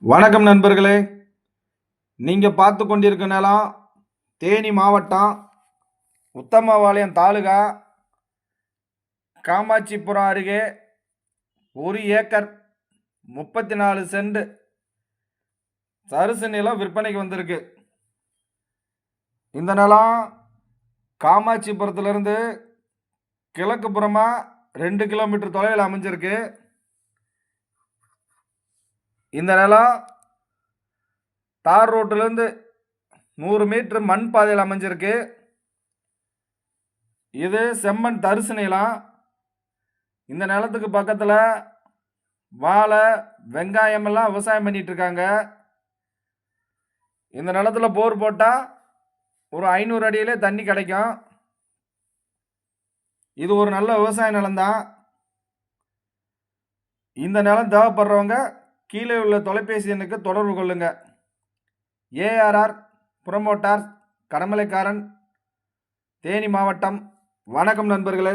வணக்கம் நண்பர்களே. நீங்க பார்த்து கொண்டிருக்க நிலம் தேனி மாவட்டம் உத்தமபாளையம் தாலுகா காமாட்சிபுரம் அருகே 1 ஏக்கர் 34 சென்ட் தரிசு நிலம் விற்பனைக்கு வந்திருக்கு. இந்த நிலம் காமாட்சிபுரத்திலிருந்து கிழக்கு புறமா 2 கிலோமீட்டர் தொலைவில் அமைஞ்சிருக்கு. இந்த நிலம் தார் ரோட்டிலிருந்து 100 மீட்டர் மண் பாதையில் அமைஞ்சிருக்கு. இது செம்மண் தரிசு நிலம். இந்த நிலத்துக்கு பக்கத்தில் வாழை, வெங்காயம் எல்லாம் விவசாயம் பண்ணிட்டு இருக்காங்க. இந்த நிலத்துல போர் போட்டால் ஒரு 500 அடியிலே தண்ணி கிடைக்கும். இது ஒரு நல்ல விவசாய நிலம்தான். இந்த நிலம் தேவைப்படுறவங்க கீழே உள்ள தொலைபேசி எண்ணுக்கு தொடர்பு கொள்ளுங்க. ஏஆர்ஆர் புரமோட்டார், கடமலைக்காரன், தேனி மாவட்டம். வணக்கம் நண்பர்களே.